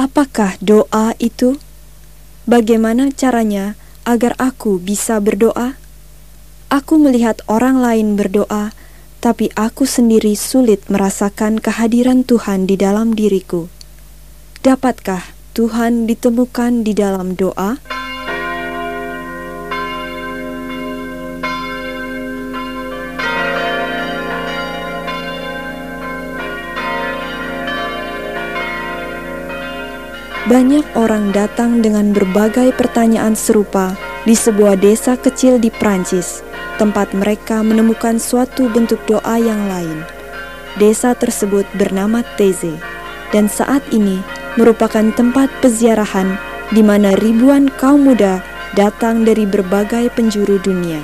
Apakah doa itu? Bagaimana caranya agar aku bisa berdoa? Aku melihat orang lain berdoa, tapi aku sendiri sulit merasakan kehadiran Tuhan di dalam diriku. Dapatkah Tuhan ditemukan di dalam doa? Banyak orang datang dengan berbagai pertanyaan serupa di sebuah desa kecil di Prancis, tempat mereka menemukan suatu bentuk doa yang lain. Desa tersebut bernama Taizé, dan saat ini merupakan tempat peziarahan di mana ribuan kaum muda datang dari berbagai penjuru dunia.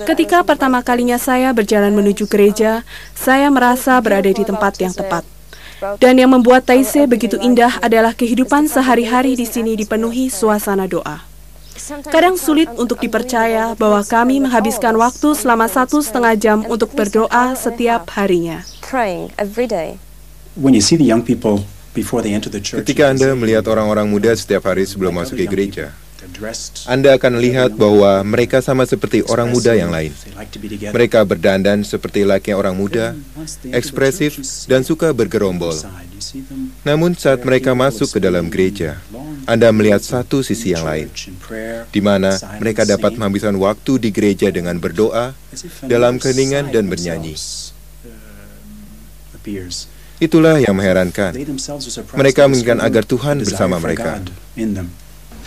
Ketika pertama kalinya saya berjalan menuju gereja, saya merasa berada di tempat yang tepat. Dan yang membuat Taizé begitu indah adalah kehidupan sehari-hari di sini dipenuhi suasana doa. Kadang sulit untuk dipercaya bahwa kami menghabiskan waktu selama 1,5 jam untuk berdoa setiap harinya. Ketika Anda melihat orang-orang muda setiap hari sebelum masuk ke gereja, Anda akan lihat bahwa mereka sama seperti orang muda yang lain. Mereka berdandan seperti layaknya orang muda, ekspresif, dan suka bergerombol. Namun saat mereka masuk ke dalam gereja, Anda melihat satu sisi yang lain, di mana mereka dapat menghabiskan waktu di gereja dengan berdoa, dalam keheningan dan bernyanyi. Itulah yang mengherankan. Mereka menginginkan agar Tuhan bersama mereka.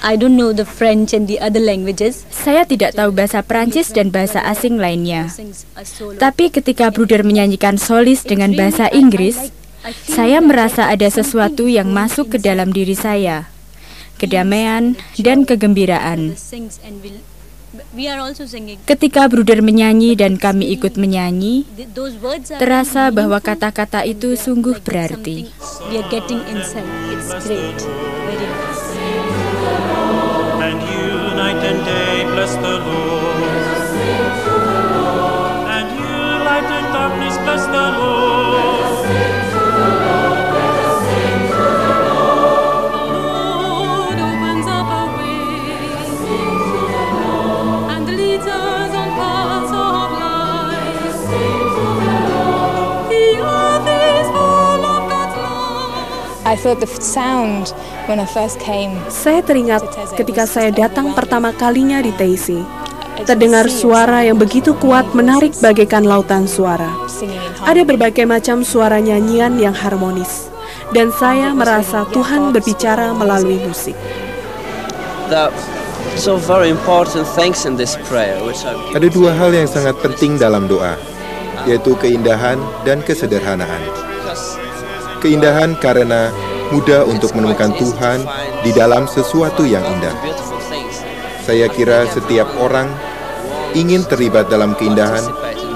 I don't know the French and the other languages. Saya tidak tahu bahasa Prancis dan bahasa asing lainnya. Tapi ketika Bruder menyanyikan solis dengan bahasa Inggris, saya merasa ada sesuatu yang masuk ke dalam diri saya. Kedamaian dan kegembiraan. Ketika Bruder menyanyi dan kami ikut menyanyi, terasa bahwa kata-kata itu sungguh berarti. We are getting inside. It's great. Very nice. And you night and day bless the Lord. And you light and darkness bless the Lord. The Lord opens up a way and leads us on paths of life. The earth is full of God's love. I thought the sound when I first came. Saya teringat ketika saya datang pertama kalinya di Taizé. Terdengar suara yang begitu kuat menarik bagaikan lautan suara. Ada berbagai macam suara nyanyian yang harmonis. Dan saya merasa Tuhan berbicara melalui musik. Ada dua hal yang sangat penting dalam doa, yaitu keindahan dan kesederhanaan. Keindahan karena mudah untuk menemukan Tuhan di dalam sesuatu yang indah. Saya kira setiap orang ingin terlibat dalam keindahan,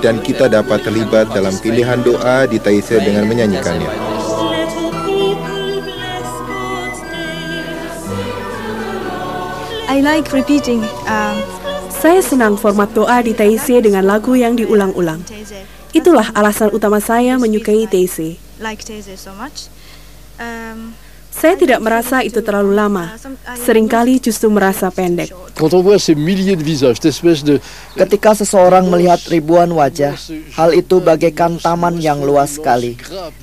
dan kita dapat terlibat dalam keindahan doa di Taizé dengan menyanyikannya. I like repeating. Saya senang format doa di Taizé dengan lagu yang diulang-ulang. Itulah alasan utama saya menyukai Taizé. Saya tidak merasa itu terlalu lama. Seringkali justru merasa pendek. Ketika seseorang melihat ribuan wajah, hal itu bagaikan taman yang luas sekali,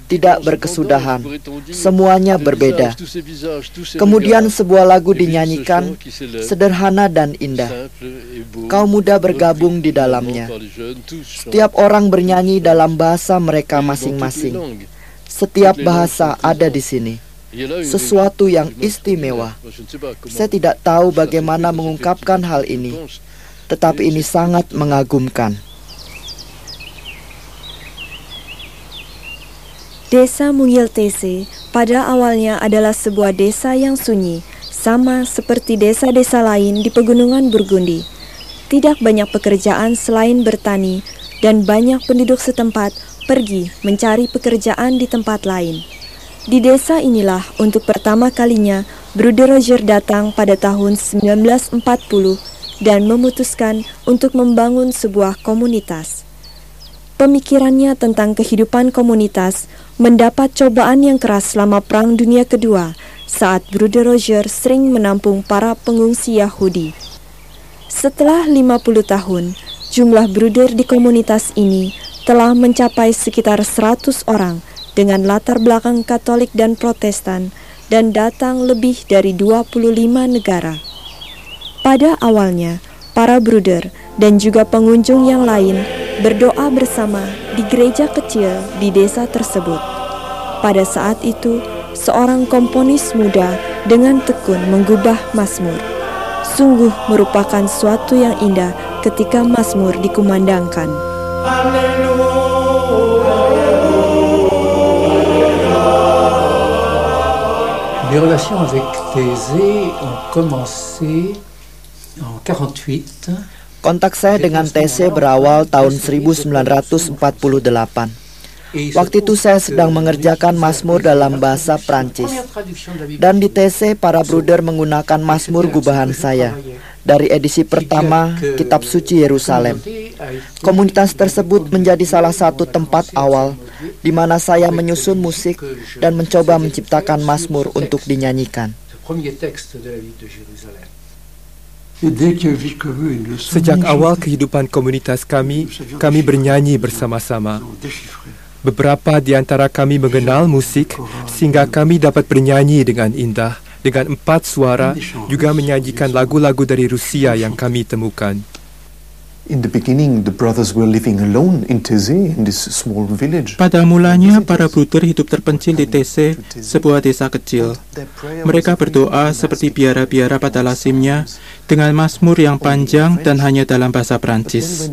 tidak berkesudahan, semuanya berbeda. Kemudian sebuah lagu dinyanyikan, sederhana dan indah. Kaum muda bergabung di dalamnya. Setiap orang bernyanyi dalam bahasa mereka masing-masing. Setiap bahasa ada di sini. Sesuatu yang istimewa. Saya tidak tahu bagaimana mengungkapkan hal ini, tetapi ini sangat mengagumkan. Desa Mungil Taizé pada awalnya adalah sebuah desa yang sunyi, sama seperti desa-desa lain di pegunungan Burgundi. Tidak banyak pekerjaan selain bertani, dan banyak penduduk setempat pergi mencari pekerjaan di tempat lain. Di desa inilah untuk pertama kalinya Bruder Roger datang pada tahun 1940 dan memutuskan untuk membangun sebuah komunitas. Pemikirannya tentang kehidupan komunitas mendapat cobaan yang keras selama Perang Dunia Kedua saat Bruder Roger sering menampung para pengungsi Yahudi. Setelah 50 tahun, jumlah bruder di komunitas ini telah mencapai sekitar 100 orang dengan latar belakang Katolik dan Protestan, dan datang lebih dari 25 negara. Pada awalnya, para bruder dan juga pengunjung yang lain berdoa bersama di gereja kecil di desa tersebut. Pada saat itu, seorang komponis muda dengan tekun menggubah mazmur. Sungguh merupakan suatu yang indah ketika mazmur dikumandangkan. Les relations avec Taizé ont commencé en 48. Kontak saya dengan Taizé berawal tahun 1948. Waktu itu saya sedang mengerjakan mazmur dalam bahasa Prancis. Dan di Taizé para bruder menggunakan mazmur gubahan saya dari edisi pertama Kitab Suci Yerusalem. Komunitas tersebut menjadi salah satu tempat awal di mana saya menyusun musik dan mencoba menciptakan mazmur untuk dinyanyikan. Sejak awal kehidupan komunitas kami bernyanyi bersama-sama. Beberapa di antara kami mengenal musik sehingga kami dapat bernyanyi dengan indah, dengan 4 suara, juga menyanyikan lagu-lagu dari Rusia yang kami temukan. Pada mulanya, para bruder hidup terpencil di Taizé, sebuah desa kecil. Mereka berdoa seperti biara-biara pada lazimnya, dengan mazmur yang panjang dan hanya dalam bahasa Prancis.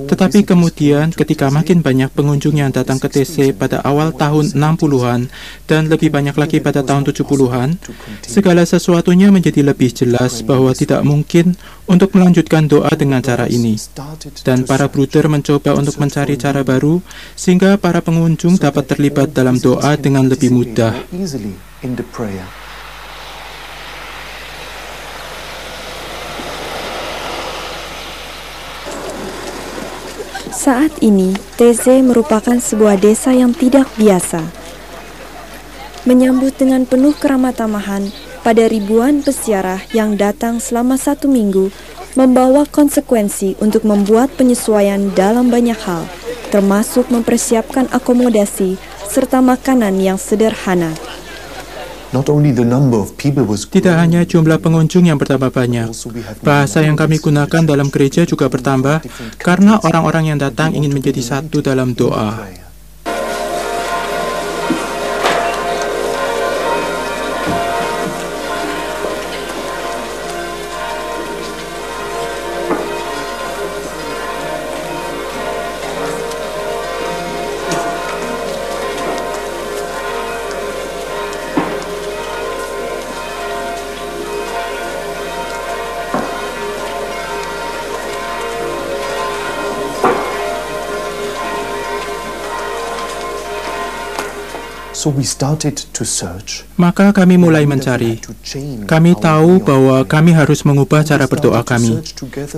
Tetapi kemudian, ketika makin banyak pengunjung yang datang ke Taizé pada awal tahun 60-an dan lebih banyak lagi pada tahun 70-an, segala sesuatunya menjadi lebih jelas bahwa tidak mungkin untuk melanjutkan doa dengan cara ini. Dan para bruder mencoba untuk mencari cara baru sehingga para pengunjung dapat terlibat dalam doa dengan lebih mudah. Saat ini, Taizé merupakan sebuah desa yang tidak biasa. Menyambut dengan penuh keramatamahan pada ribuan peziarah yang datang selama 1 minggu, membawa konsekuensi untuk membuat penyesuaian dalam banyak hal, termasuk mempersiapkan akomodasi serta makanan yang sederhana. Tidak hanya jumlah pengunjung yang bertambah banyak, bahasa yang kami gunakan dalam gereja juga bertambah karena orang-orang yang datang ingin menjadi satu dalam doa. Maka kami mulai mencari. Kami tahu bahwa kami harus mengubah cara berdoa kami,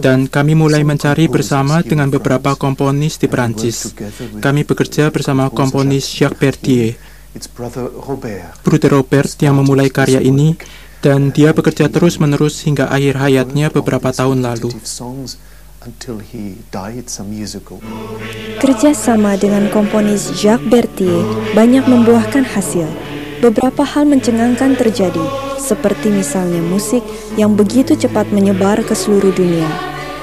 dan kami mulai mencari bersama dengan beberapa komponis di Perancis. Kami bekerja bersama komponis Jacques Berthier. Bruder Robert yang memulai karya ini, dan dia bekerja terus-menerus hingga akhir hayatnya beberapa tahun lalu. Kerjasama dengan komponis Jacques Berthier banyak membuahkan hasil. Beberapa hal mencengangkan terjadi, seperti misalnya musik yang begitu cepat menyebar ke seluruh dunia.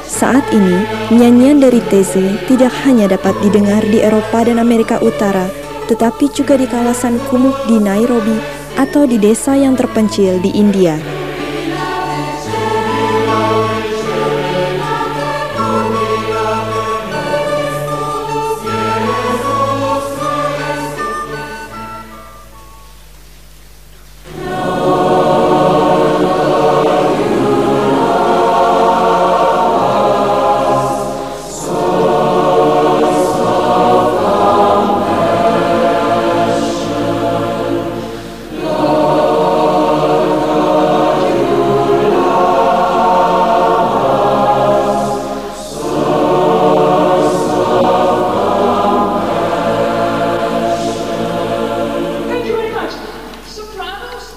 Saat ini, nyanyian dari Taizé tidak hanya dapat didengar di Eropa dan Amerika Utara, tetapi juga di kawasan kumuh di Nairobi atau di desa yang terpencil di India.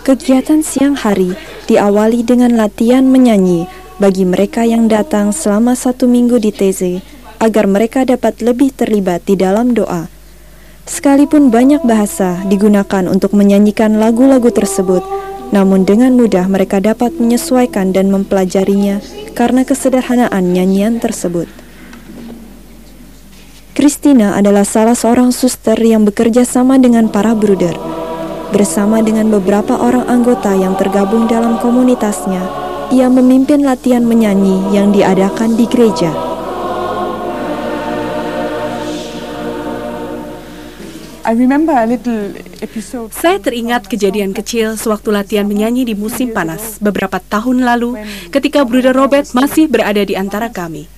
Kegiatan siang hari diawali dengan latihan menyanyi bagi mereka yang datang selama 1 minggu di Taizé agar mereka dapat lebih terlibat di dalam doa. Sekalipun banyak bahasa digunakan untuk menyanyikan lagu-lagu tersebut, namun dengan mudah mereka dapat menyesuaikan dan mempelajarinya karena kesederhanaan nyanyian tersebut. Christina adalah salah seorang suster yang bekerja sama dengan para bruder. Bersama dengan beberapa orang anggota yang tergabung dalam komunitasnya, ia memimpin latihan menyanyi yang diadakan di gereja. Saya teringat kejadian kecil sewaktu latihan menyanyi di musim panas beberapa tahun lalu ketika Bruder Robert masih berada di antara kami.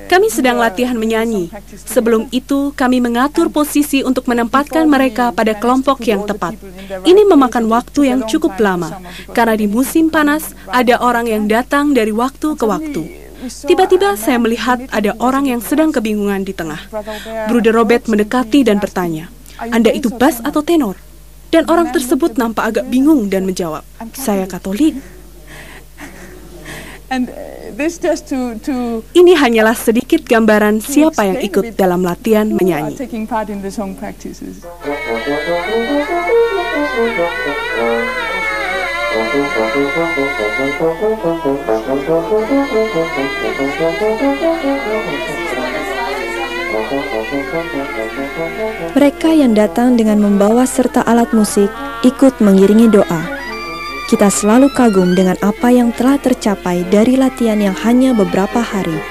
Kami sedang latihan menyanyi. Sebelum itu, kami mengatur posisi untuk menempatkan mereka pada kelompok yang tepat. Ini memakan waktu yang cukup lama, karena di musim panas ada orang yang datang dari waktu ke waktu. Tiba-tiba saya melihat ada orang yang sedang kebingungan di tengah. Bruder Robert mendekati dan bertanya, "Anda itu bass atau tenor?" Dan orang tersebut nampak agak bingung dan menjawab, "Saya Katolik." Ini hanyalah sedikit gambaran siapa yang ikut dalam latihan menyanyi. Mereka yang datang dengan membawa serta alat musik ikut mengiringi doa. Kita selalu kagum dengan apa yang telah tercapai dari latihan yang hanya beberapa hari.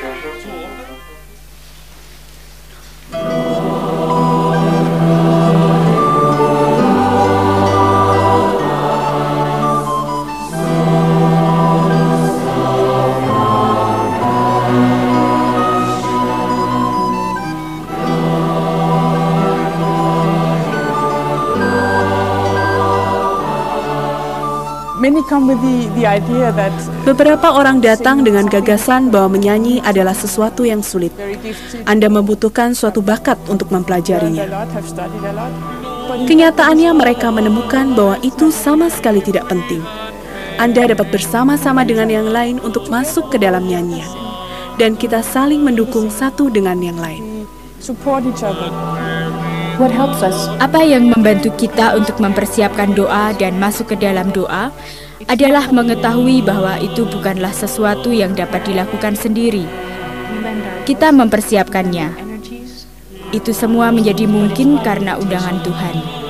Beberapa orang datang dengan gagasan bahwa menyanyi adalah sesuatu yang sulit. Anda membutuhkan suatu bakat untuk mempelajarinya. Kenyataannya mereka menemukan bahwa itu sama sekali tidak penting. Anda dapat bersama-sama dengan yang lain untuk masuk ke dalam nyanyian. Dan kita saling mendukung satu dengan yang lain. Apa yang membantu kita untuk mempersiapkan doa dan masuk ke dalam doa adalah mengetahui bahwa itu bukanlah sesuatu yang dapat dilakukan sendiri. Kita mempersiapkannya. Itu semua menjadi mungkin karena undangan Tuhan.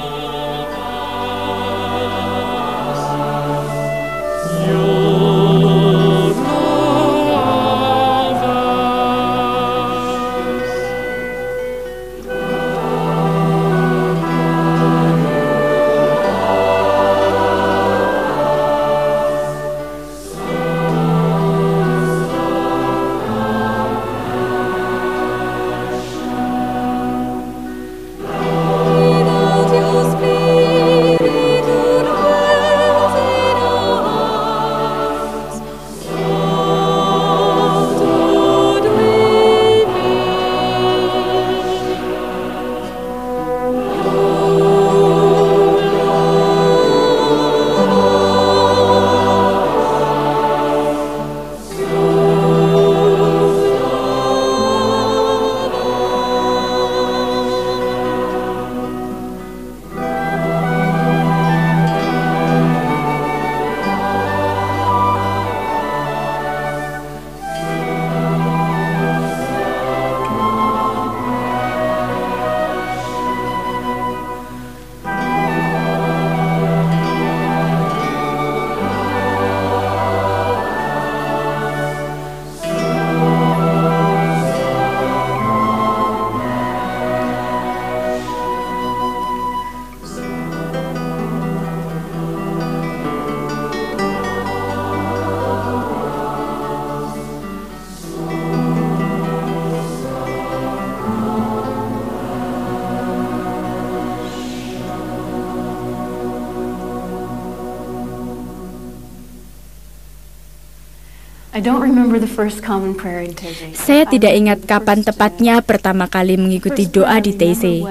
Saya tidak ingat kapan tepatnya pertama kali mengikuti doa di TC.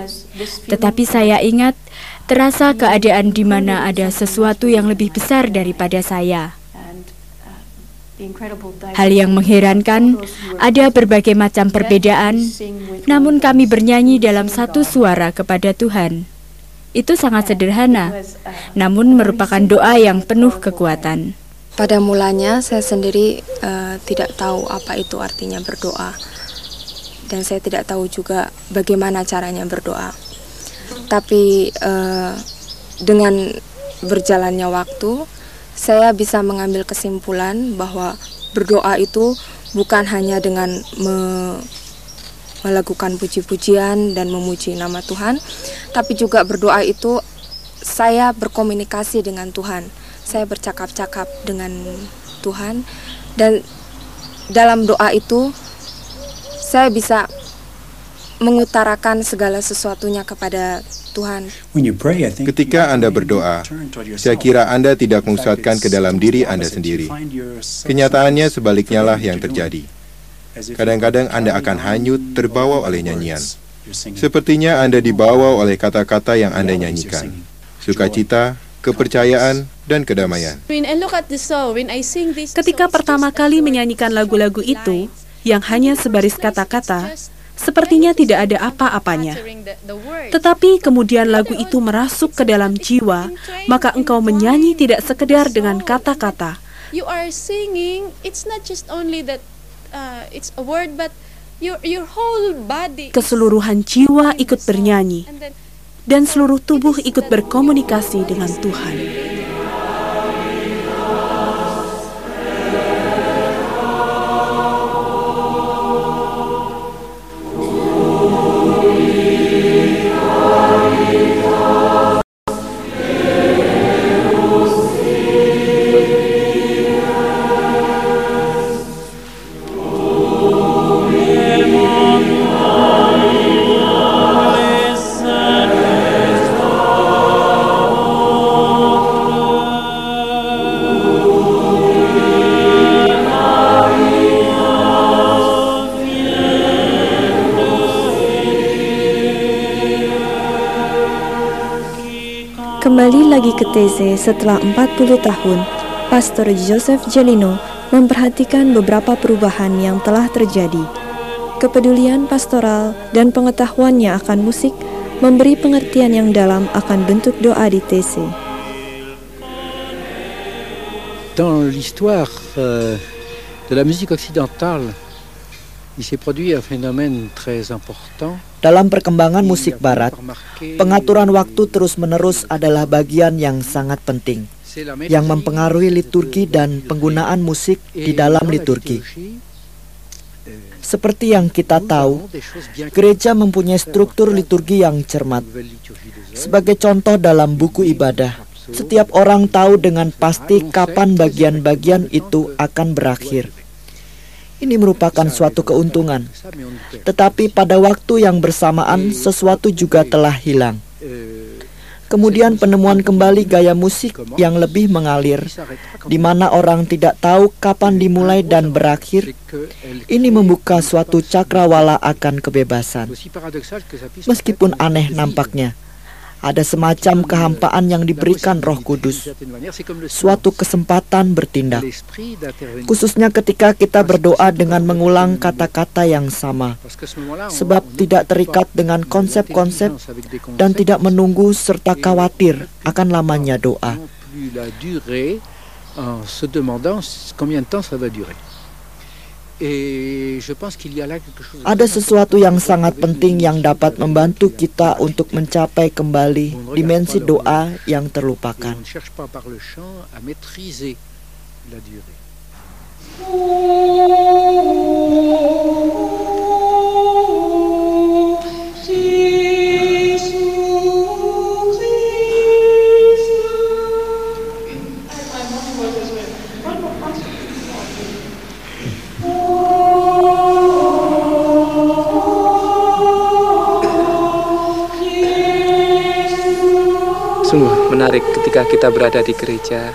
Tetapi saya ingat terasa keadaan di mana ada sesuatu yang lebih besar daripada saya. Hal yang mengherankan, ada berbagai macam perbedaan, namun kami bernyanyi dalam satu suara kepada Tuhan. Itu sangat sederhana, namun merupakan doa yang penuh kekuatan. Pada mulanya saya sendiri tidak tahu apa itu artinya berdoa, dan saya tidak tahu juga bagaimana caranya berdoa. Tapi dengan berjalannya waktu, saya bisa mengambil kesimpulan bahwa berdoa itu bukan hanya dengan melakukan puji-pujian dan memuji nama Tuhan, tapi juga berdoa itu saya berkomunikasi dengan Tuhan. Saya bercakap-cakap dengan Tuhan, dan dalam doa itu saya bisa mengutarakan segala sesuatunya kepada Tuhan. Ketika Anda berdoa, saya kira Anda tidak mengusatkan ke dalam diri Anda sendiri. Kenyataannya sebaliknya lah yang terjadi. Kadang-kadang Anda akan hanyut terbawa oleh nyanyian. Sepertinya Anda dibawa oleh kata-kata yang Anda nyanyikan. Sukacita, kepercayaan, dan kedamaian. Ketika pertama kali menyanyikan lagu-lagu itu, yang hanya sebaris kata-kata, sepertinya tidak ada apa-apanya. Tetapi kemudian lagu itu merasuk ke dalam jiwa, maka engkau menyanyi tidak sekedar dengan kata-kata. Keseluruhan jiwa ikut bernyanyi, dan seluruh tubuh ikut berkomunikasi dengan Tuhan. Kembali lagi ke TC setelah 40 tahun, Pastor Joseph Jelino memperhatikan beberapa perubahan yang telah terjadi. Kepedulian pastoral dan pengetahuannya akan musik memberi pengertian yang dalam akan bentuk doa di TC. Dans l'histoire de la musique occidentale, il s'est produit un phénomène très important. Dalam perkembangan musik barat, pengaturan waktu terus-menerus adalah bagian yang sangat penting, yang mempengaruhi liturgi dan penggunaan musik di dalam liturgi. Seperti yang kita tahu, gereja mempunyai struktur liturgi yang cermat. Sebagai contoh dalam buku ibadah, setiap orang tahu dengan pasti kapan bagian-bagian itu akan berakhir. Ini merupakan suatu keuntungan. Tetapi pada waktu yang bersamaan, sesuatu juga telah hilang. Kemudian penemuan kembali gaya musik yang lebih mengalir, di mana orang tidak tahu kapan dimulai dan berakhir. Ini membuka suatu cakrawala akan kebebasan. Meskipun aneh nampaknya, ada semacam kehampaan yang diberikan Roh Kudus, suatu kesempatan bertindak, khususnya ketika kita berdoa dengan mengulang kata-kata yang sama, sebab tidak terikat dengan konsep-konsep dan tidak menunggu serta khawatir akan lamanya doa. Ada sesuatu yang sangat penting yang dapat membantu kita untuk mencapai kembali dimensi doa yang terlupakan. Sungguh menarik ketika kita berada di gereja,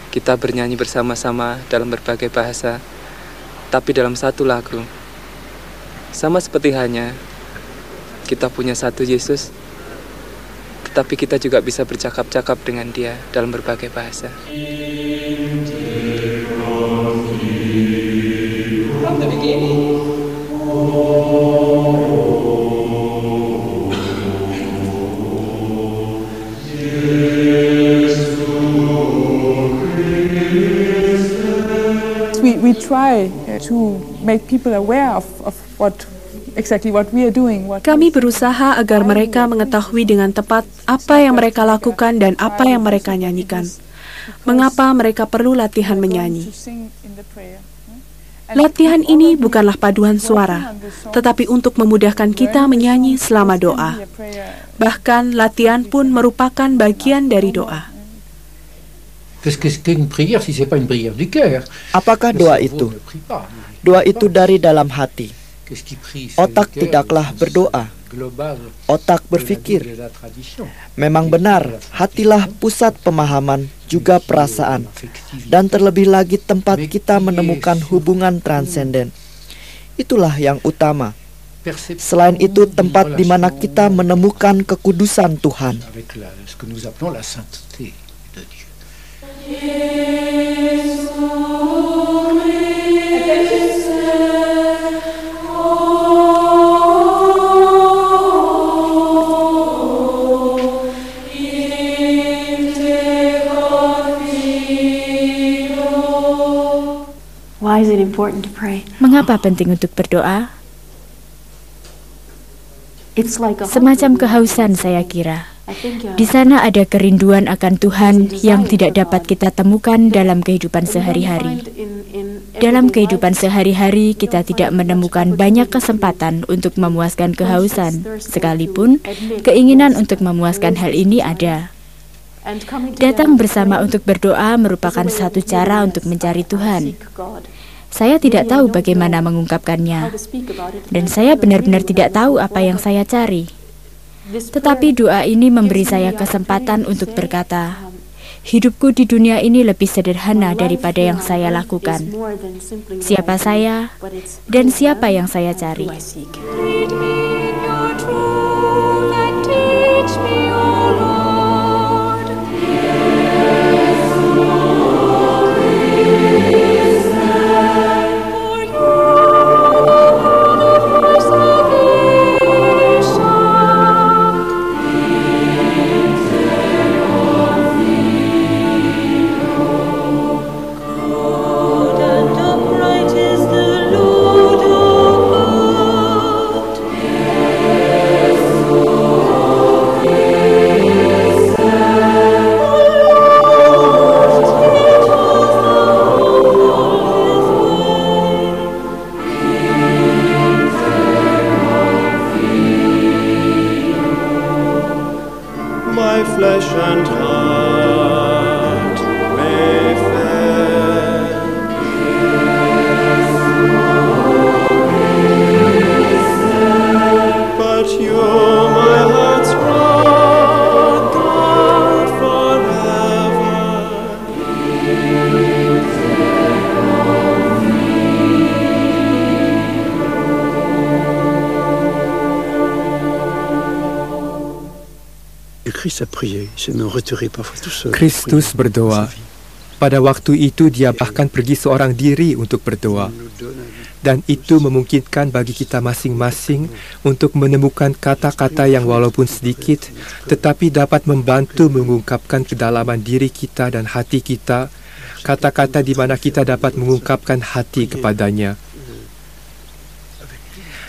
kita bernyanyi bersama-sama dalam berbagai bahasa, tapi dalam satu lagu. Sama seperti hanya kita punya satu Yesus, tetapi kita juga bisa bercakap-cakap dengan Dia dalam berbagai bahasa. From the beginning. We try to make people aware of what we are doing. Kami berusaha agar mereka mengetahui dengan tepat apa yang mereka lakukan dan apa yang mereka nyanyikan. Mengapa mereka perlu latihan menyanyi? Latihan ini bukanlah paduan suara, tetapi untuk memudahkan kita menyanyi selama doa. Bahkan latihan pun merupakan bagian dari doa. Apakah doa itu? Doa itu dari dalam hati. Otak tidaklah berdoa. Otak berpikir. Memang benar, hatilah pusat pemahaman, juga perasaan. Dan terlebih lagi tempat kita menemukan hubungan transenden. Itulah yang utama. Selain itu, tempat di mana kita menemukan kekudusan Tuhan. Why is it important to pray? Mengapa penting untuk berdoa? Semacam kehausan, saya kira. Di sana ada kerinduan akan Tuhan yang tidak dapat kita temukan dalam kehidupan sehari-hari. Dalam kehidupan sehari-hari, kita tidak menemukan banyak kesempatan untuk memuaskan kehausan, sekalipun keinginan untuk memuaskan hal ini ada. Datang bersama untuk berdoa merupakan satu cara untuk mencari Tuhan. Saya tidak tahu bagaimana mengungkapkannya, dan saya benar-benar tidak tahu apa yang saya cari. Tetapi doa ini memberi saya kesempatan untuk berkata, hidupku di dunia ini lebih sederhana daripada yang saya lakukan. Siapa saya dan siapa yang saya cari. flesh and heart may fail. But you're my heart's rock, God forever. Kristus berdoa. Pada waktu itu dia bahkan pergi seorang diri untuk berdoa. Dan itu memungkinkan bagi kita masing-masing untuk menemukan kata-kata yang walaupun sedikit, tetapi dapat membantu mengungkapkan kedalaman diri kita dan hati kita, kata-kata di mana kita dapat mengungkapkan hati kepadanya.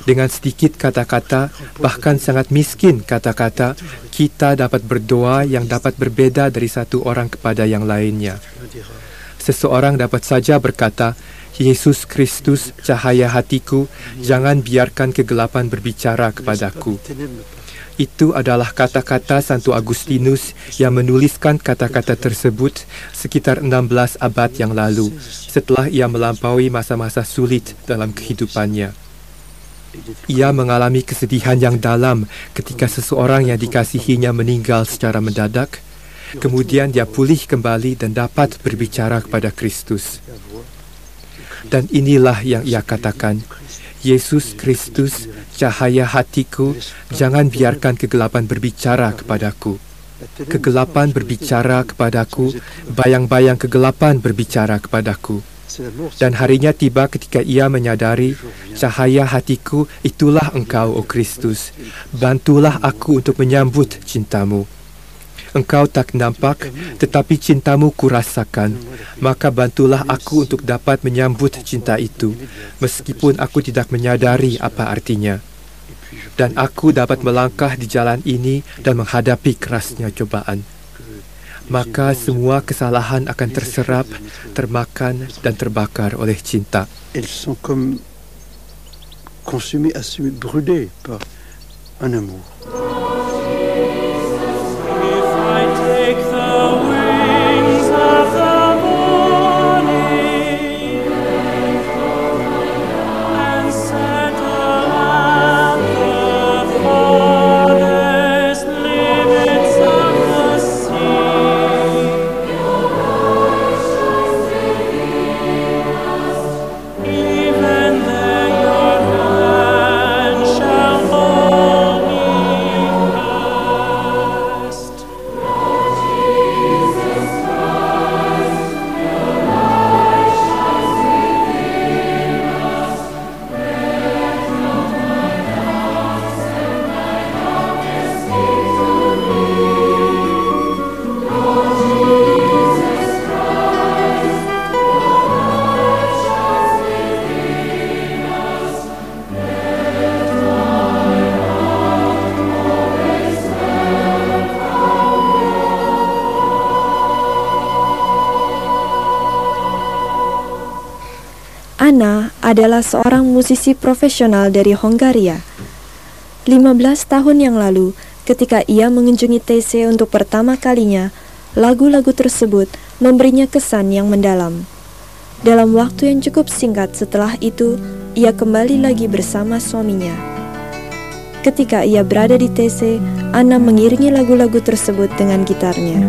Dengan sedikit kata-kata, bahkan sangat miskin kata-kata, kita dapat berdoa yang dapat berbeda dari satu orang kepada yang lainnya. Seseorang dapat saja berkata, Yesus Kristus, cahaya hatiku, jangan biarkan kegelapan berbicara kepadaku. Itu adalah kata-kata Santo Agustinus yang menuliskan kata-kata tersebut sekitar 16 abad yang lalu, setelah ia melampaui masa-masa sulit dalam kehidupannya. Ia mengalami kesedihan yang dalam ketika seseorang yang dikasihinya meninggal secara mendadak. Kemudian dia pulih kembali dan dapat berbicara kepada Kristus. Dan inilah yang ia katakan, Yesus Kristus, cahaya hatiku, jangan biarkan kegelapan berbicara kepadaku. Kegelapan berbicara kepadaku, bayang-bayang kegelapan berbicara kepadaku. Dan harinya tiba ketika ia menyadari, cahaya hatiku, itulah engkau, oh Kristus. Bantulah aku untuk menyambut cintamu. Engkau tak nampak, tetapi cintamu kurasakan. Maka bantulah aku untuk dapat menyambut cinta itu, meskipun aku tidak menyadari apa artinya. Dan aku dapat melangkah di jalan ini dan menghadapi kerasnya cobaan. Maka semua kesalahan akan terserap, termakan dan terbakar oleh cinta. Elles sont comme consumées, assumées, brûlées par un amour. Anna adalah seorang musisi profesional dari Hongaria. 15 tahun yang lalu, ketika ia mengunjungi TC untuk pertama kalinya, lagu-lagu tersebut memberinya kesan yang mendalam. Dalam waktu yang cukup singkat setelah itu, ia kembali lagi bersama suaminya. Ketika ia berada di TC, Anna mengiringi lagu-lagu tersebut dengan gitarnya.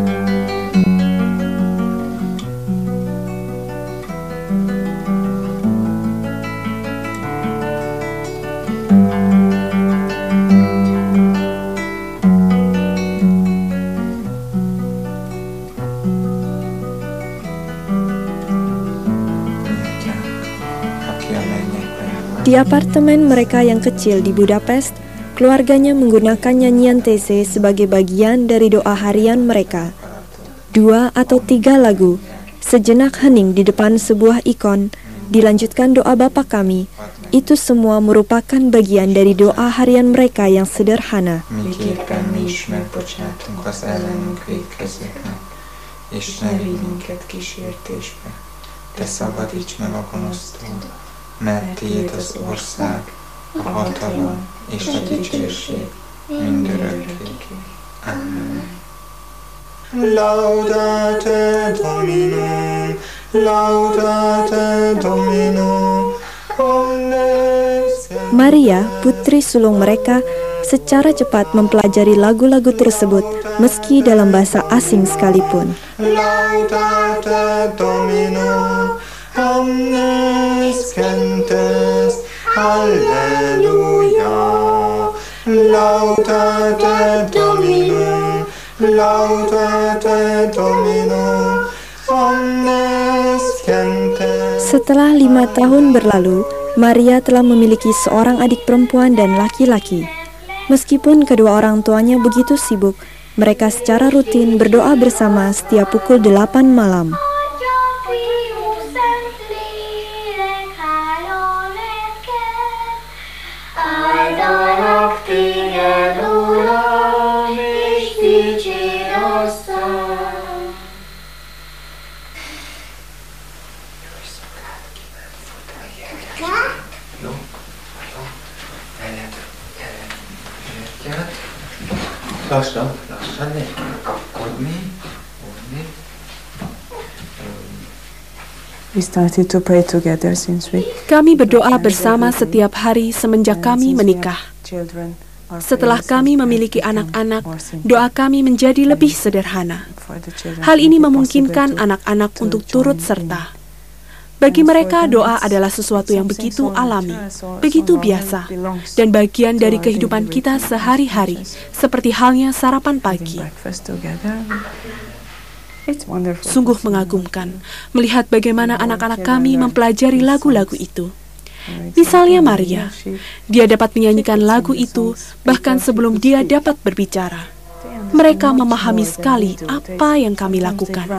Di apartemen mereka yang kecil di Budapest, keluarganya menggunakan nyanyian TC sebagai bagian dari doa harian mereka. 2 atau 3 lagu, sejenak hening di depan sebuah ikon, dilanjutkan doa Bapa Kami. Itu semua merupakan bagian dari doa harian mereka yang sederhana. Miképpen mi is megbocsátunk az ellenünk vétkezőknek, és ne vigy minket kísértésbe, de szabadíts meg a gonosztól, mert tiéd az ország, a hatalom és a dicsőség mindörökké. Amen. Laudate Dominum, laudate Dominum, omnes. Maria, putri sulung mereka, secara cepat mempelajari lagu-lagu tersebut meski dalam bahasa asing sekalipun. Laudate Dominum, omnes gentes, Halleluja. Laudate Dominum, laudate Dominum, omnes gentes. Setelah 5 tahun berlalu, Maria telah memiliki seorang adik perempuan dan laki-laki. Meskipun kedua orang tuanya begitu sibuk, mereka secara rutin berdoa bersama setiap pukul 8 malam. We started to pray together since we. Kami berdoa bersama setiap hari semenjak kami menikah. Setelah kami memiliki anak-anak, doa kami menjadi lebih sederhana. Hal ini memungkinkan anak-anak untuk turut serta. Bagi mereka, doa adalah sesuatu yang begitu alami, begitu biasa, dan bagian dari kehidupan kita sehari-hari, seperti halnya sarapan pagi. Sungguh mengagumkan melihat bagaimana anak-anak kami mempelajari lagu-lagu itu. Misalnya Maria, dia dapat menyanyikan lagu itu bahkan sebelum dia dapat berbicara. Mereka memahami sekali apa yang kami lakukan.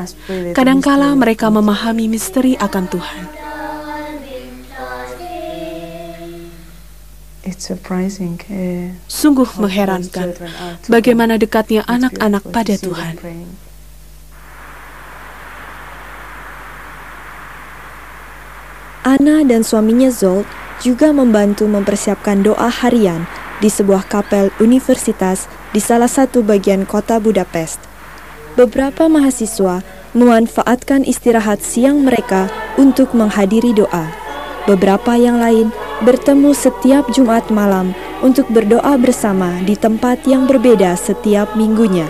Kadangkala mereka memahami misteri akan Tuhan. Sungguh mengherankan bagaimana dekatnya anak-anak pada Tuhan. Anna dan suaminya Zsolt juga membantu mempersiapkan doa harian di sebuah kapel universitas di salah satu bagian kota Budapest. Beberapa mahasiswa memanfaatkan istirahat siang mereka untuk menghadiri doa. Beberapa yang lain bertemu setiap Jumat malam untuk berdoa bersama di tempat yang berbeda setiap minggunya.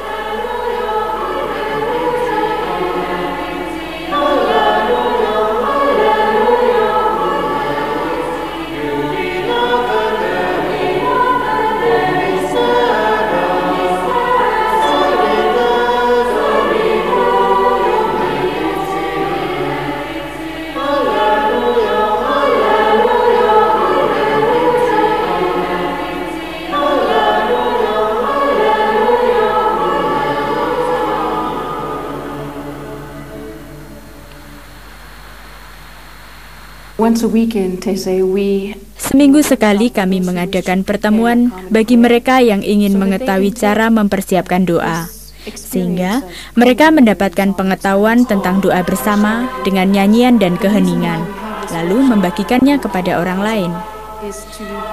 Seminggu sekali kami mengadakan pertemuan bagi mereka yang ingin mengetahui cara mempersiapkan doa, sehingga mereka mendapatkan pengetahuan tentang doa bersama dengan nyanyian dan keheningan, lalu membagikannya kepada orang lain.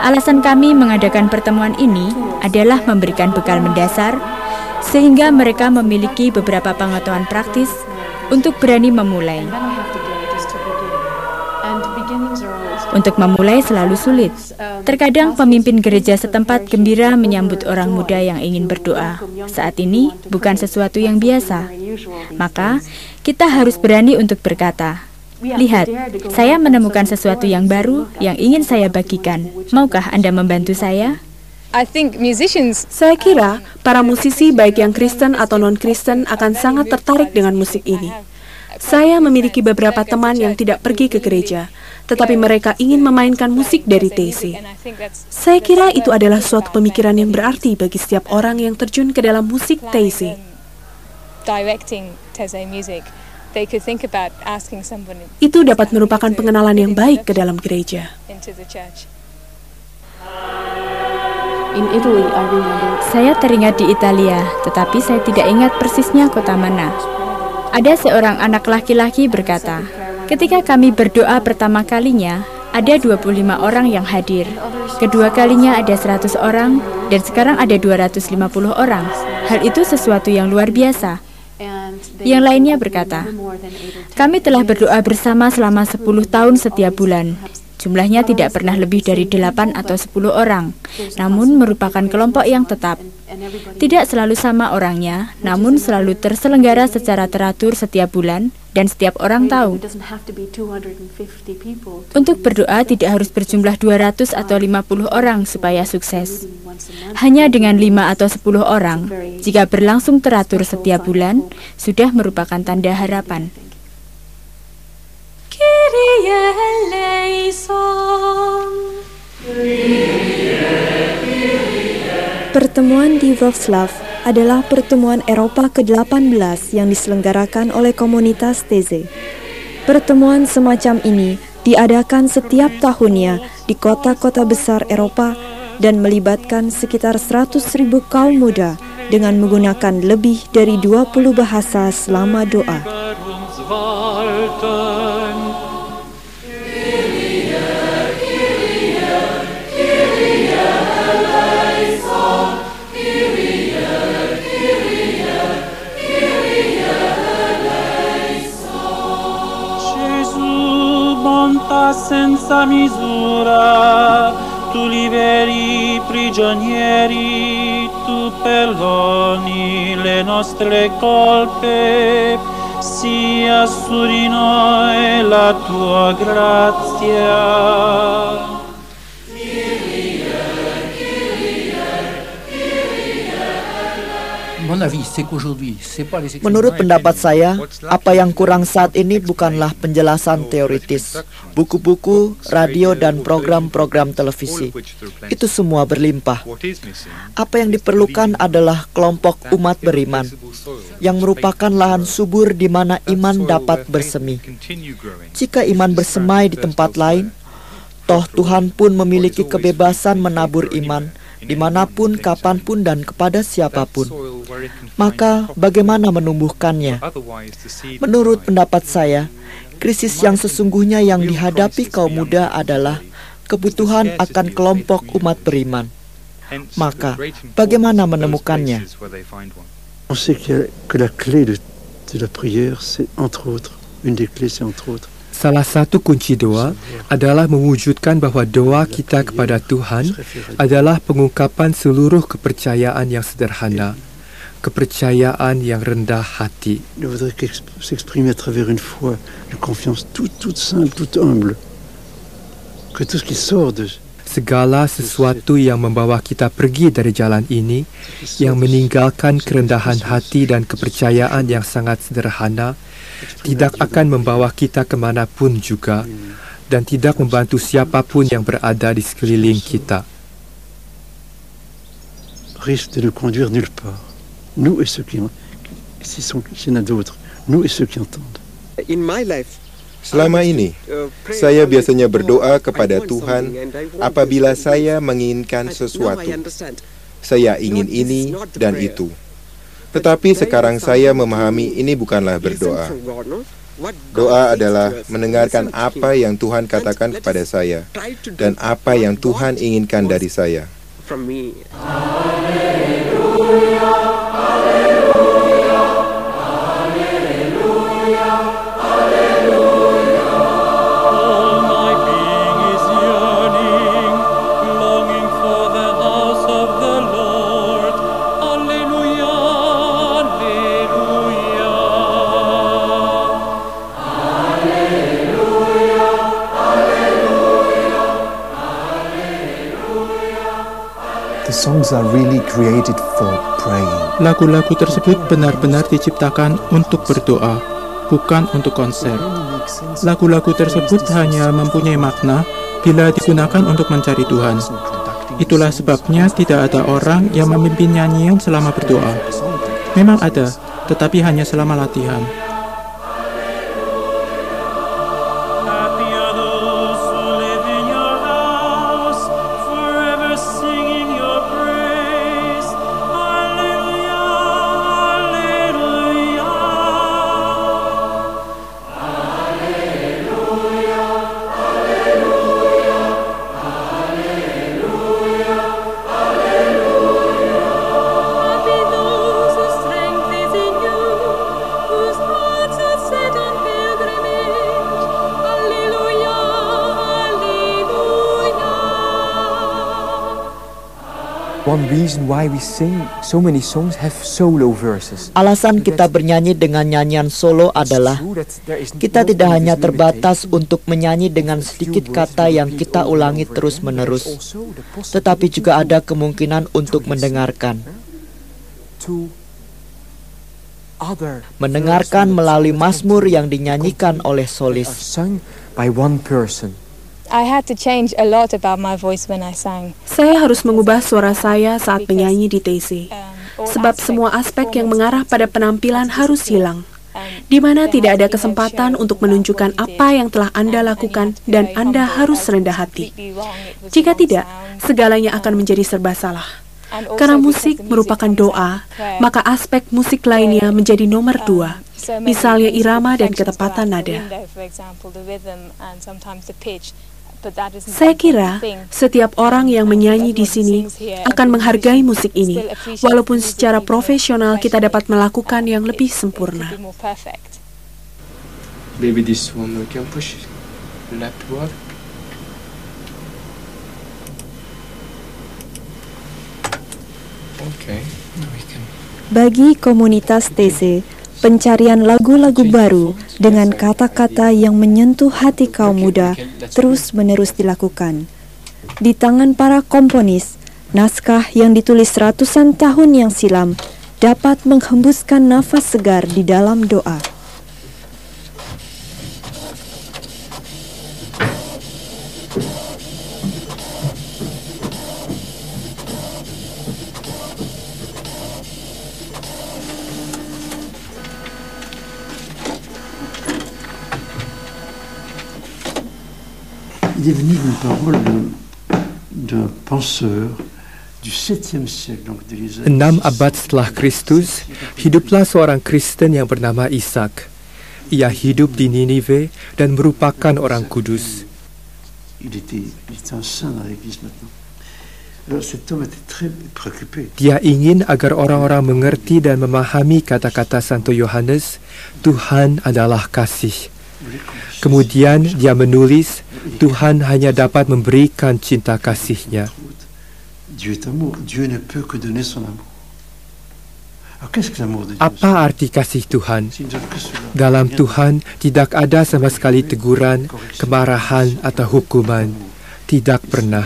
Alasan kami mengadakan pertemuan ini adalah memberikan bekal mendasar, sehingga mereka memiliki beberapa pengetahuan praktis untuk berani memulai. Untuk memulai selalu sulit. Terkadang pemimpin gereja setempat gembira menyambut orang muda yang ingin berdoa. Saat ini bukan sesuatu yang biasa. Maka kita harus berani untuk berkata, "Lihat, saya menemukan sesuatu yang baru yang ingin saya bagikan. Maukah Anda membantu saya?" Saya kira para musisi baik yang Kristen atau non-Kristen akan sangat tertarik dengan musik ini. Saya memiliki beberapa teman yang tidak pergi ke gereja, tetapi mereka ingin memainkan musik dari TC. Saya kira itu adalah suatu pemikiran yang berarti bagi setiap orang yang terjun ke dalam musik TC. Itu dapat merupakan pengenalan yang baik ke dalam gereja. Saya teringat di Italia, tetapi saya tidak ingat persisnya kota mana. Ada seorang anak laki-laki berkata, ketika kami berdoa pertama kalinya, ada 25 orang yang hadir. Kedua kalinya ada 100 orang, dan sekarang ada 250 orang. Hal itu sesuatu yang luar biasa. Yang lainnya berkata, kami telah berdoa bersama selama 10 tahun setiap bulan. Jumlahnya tidak pernah lebih dari 8 atau 10 orang, namun merupakan kelompok yang tetap. Tidak selalu sama orangnya, namun selalu terselenggara secara teratur setiap bulan, dan setiap orang tahu. Untuk berdoa tidak harus berjumlah 200 atau 50 orang supaya sukses. Hanya dengan 5 atau 10 orang, jika berlangsung teratur setiap bulan, sudah merupakan tanda harapan. Kyrie eleison. Pertemuan di Wrocław adalah pertemuan Eropa ke-18 yang diselenggarakan oleh komunitas TZ. Pertemuan semacam ini diadakan setiap tahunnya di kota-kota besar Eropa dan melibatkan sekitar 100.000 kaum muda dengan menggunakan lebih dari 20 bahasa selama doa. Senza misura, tu liberi prigionieri, tu perdoni le nostre colpe, sia su di noi la tua grazia. Menurut pendapat saya, apa yang kurang saat ini bukanlah penjelasan teoritis, buku-buku, radio, dan program-program televisi. Itu semua berlimpah. Apa yang diperlukan adalah kelompok umat beriman, yang merupakan lahan subur di mana iman dapat bersemi. Jika iman bersemai di tempat lain, toh Tuhan pun memiliki kebebasan menabur iman, dimanapun, kapanpun, dan kepada siapapun. Maka bagaimana menumbuhkannya? Menurut pendapat saya, krisis yang sesungguhnya yang dihadapi kaum muda adalah kebutuhan akan kelompok umat beriman. Maka bagaimana menemukannya? On sait que la clé de la prière, c'est entre autres, une des clés, c'est entre autres. Salah satu kunci doa adalah mewujudkan bahawa doa kita kepada Tuhan adalah pengungkapan seluruh kepercayaan yang sederhana, kepercayaan yang rendah hati. Il voudrait s'exprimer à travers une foi, une confiance toute simple, toute humble. Que tout ce qui sort de segala sesuatu yang membawa kita pergi dari jalan ini, yang meninggalkan kerendahan hati dan kepercayaan yang sangat sederhana, tidak akan membawa kita kemanapun juga dan tidak membantu siapapun yang berada di sekeliling kita. Risque de nous conduire nulle part. Nous et ceux qui s'il y en a d'autres, nous et ceux qui entendent. In my life, selama ini, saya biasanya berdoa kepada Tuhan apabila saya menginginkan sesuatu. Saya ingin ini dan itu. Tetapi sekarang saya memahami ini bukanlah berdoa. Doa adalah mendengarkan apa yang Tuhan katakan kepada saya dan apa yang Tuhan inginkan dari saya. Lagu-lagu tersebut benar-benar diciptakan untuk berdoa, bukan untuk konser. Lagu-lagu tersebut hanya mempunyai makna bila digunakan untuk mencari Tuhan. Itulah sebabnya tidak ada orang yang memimpin nyanyian selama berdoa. Memang ada, tetapi hanya selama latihan. Alasan kita bernyanyi dengan nyanyian solo adalah kita tidak hanya terbatas untuk menyanyi dengan sedikit kata yang kita ulangi terus-menerus, tetapi juga ada kemungkinan untuk mendengarkan melalui mazmur yang dinyanyikan oleh solis. Saya harus mengubah suara saya saat menyanyi di TC, sebab semua aspek yang mengarah pada penampilan harus hilang, di mana tidak ada kesempatan untuk menunjukkan apa yang telah Anda lakukan dan Anda harus rendah hati. Jika tidak, segalanya akan menjadi serba salah. Karena musik merupakan doa, maka aspek musik lainnya menjadi nomor 2, misalnya irama dan ketepatan nada. Saya kira setiap orang yang menyanyi di sini akan menghargai musik ini, walaupun secara profesional kita dapat melakukan yang lebih sempurna. Maybe this one we can push it. Left one. Okay. Bagi komunitas TC, pencarian lagu-lagu baru dengan kata-kata yang menyentuh hati kaum muda terus-menerus dilakukan. Di tangan para komponis, naskah yang ditulis ratusan tahun yang silam dapat menghembuskan nafas segar di dalam doa. Il est venu d'une parole d'un penseur du 7e siècle, donc des 6 abad setelah Kristus, hiduplah seorang Kristen yang bernama Ishak. Ia hidup di Ninive dan merupakan orang kudus. Il était un saint dans l'Église maintenant. Alors cet homme était très préoccupé. Dia ingin agar orang-orang mengerti dan memahami kata-kata Santo Yohanes, Tuhan adalah kasih. Kemudian dia menulis, Tuhan hanya dapat memberikan cinta kasih-Nya. Apa arti kasih Tuhan? Dalam Tuhan tidak ada sama sekali teguran, kemarahan atau hukuman. Tidak pernah.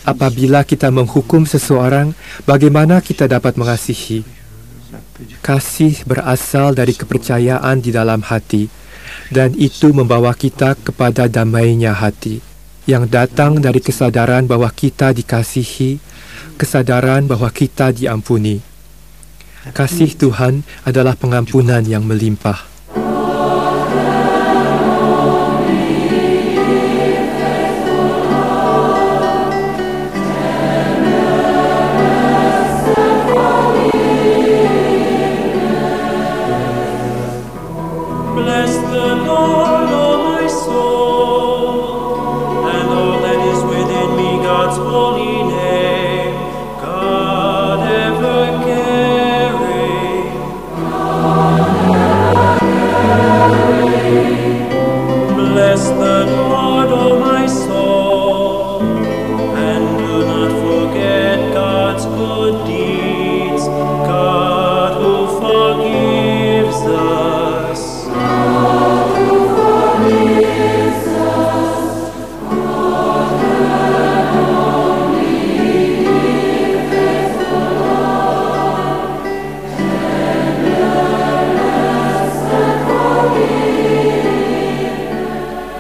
Apabila kita menghukum seseorang, bagaimana kita dapat mengasihi? Kasih berasal dari kepercayaan di dalam hati. Dan itu membawa kita kepada damainya hati, yang datang dari kesadaran bahwa kita dikasihi, kesadaran bahwa kita diampuni. Kasih Tuhan adalah pengampunan yang melimpah.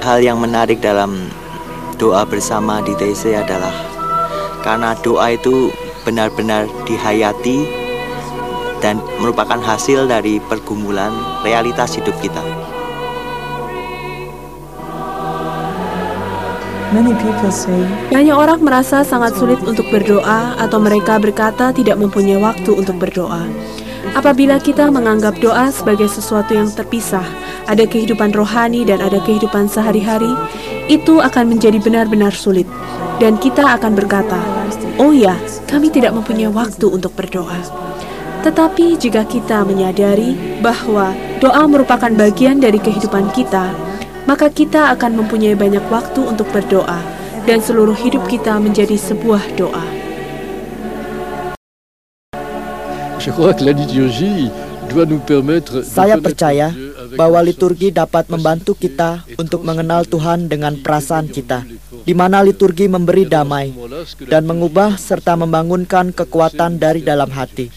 Hal yang menarik dalam doa bersama di TC adalah karena doa itu benar-benar dihayati dan merupakan hasil dari pergumulan realitas hidup kita. Banyak orang merasa sangat sulit untuk berdoa atau mereka berkata tidak mempunyai waktu untuk berdoa. Apabila kita menganggap doa sebagai sesuatu yang terpisah, ada kehidupan rohani dan ada kehidupan sehari-hari, itu akan menjadi benar-benar sulit. Dan kita akan berkata, oh ya, kami tidak mempunyai waktu untuk berdoa. Tetapi jika kita menyadari bahwa doa merupakan bagian dari kehidupan kita, maka kita akan mempunyai banyak waktu untuk berdoa, dan seluruh hidup kita menjadi sebuah doa. Saya percaya bahwa liturgi dapat membantu kita untuk mengenal Tuhan dengan perasaan kita, di mana liturgi memberi damai dan mengubah serta membangunkan kekuatan dari dalam hati.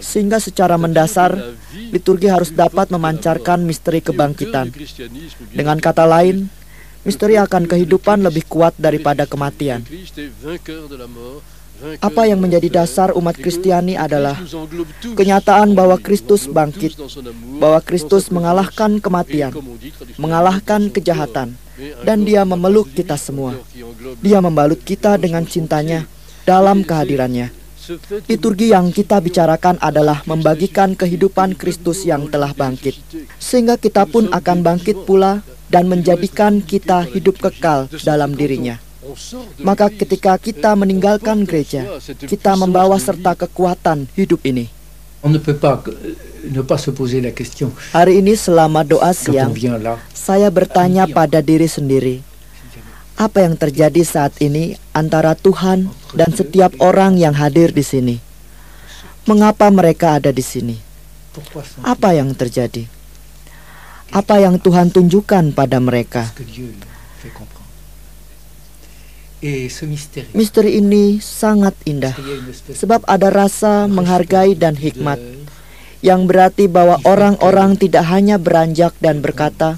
Sehingga secara mendasar, liturgi harus dapat memancarkan misteri kebangkitan. Dengan kata lain, misteri akan kehidupan lebih kuat daripada kematian. Apa yang menjadi dasar umat Kristiani adalah kenyataan bahwa Kristus bangkit, bahwa Kristus mengalahkan kematian, mengalahkan kejahatan, dan Dia memeluk kita semua. Dia membalut kita dengan cintanya dalam kehadirannya. Liturgi yang kita bicarakan adalah membagikan kehidupan Kristus yang telah bangkit, sehingga kita pun akan bangkit pula dan menjadikan kita hidup kekal dalam dirinya. Maka ketika kita meninggalkan gereja, kita membawa serta kekuatan hidup ini. Hari ini selama doa siang, saya bertanya pada diri sendiri, apa yang terjadi saat ini antara Tuhan dan setiap orang yang hadir di sini? Mengapa mereka ada di sini? Apa yang terjadi? Apa yang Tuhan tunjukkan pada mereka? Misteri ini sangat indah, sebab ada rasa menghargai dan hikmat, yang berarti bahwa orang-orang tidak hanya beranjak dan berkata,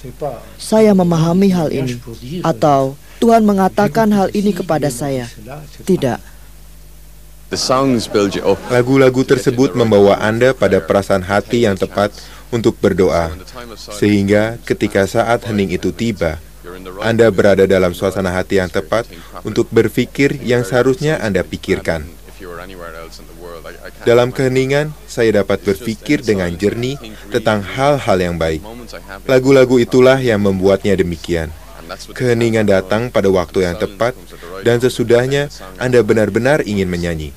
"Saya memahami hal ini," atau "Tuhan mengatakan hal ini kepada saya." Tidak. Lagu-lagu tersebut membawa Anda pada perasaan hati yang tepat untuk berdoa, sehingga ketika saat hening itu tiba, Anda berada dalam suasana hati yang tepat untuk berpikir yang seharusnya Anda pikirkan. Dalam keheningan, saya dapat berpikir dengan jernih tentang hal-hal yang baik. Lagu-lagu itulah yang membuatnya demikian. Keheningan datang pada waktu yang tepat, dan sesudahnya Anda benar-benar ingin menyanyi.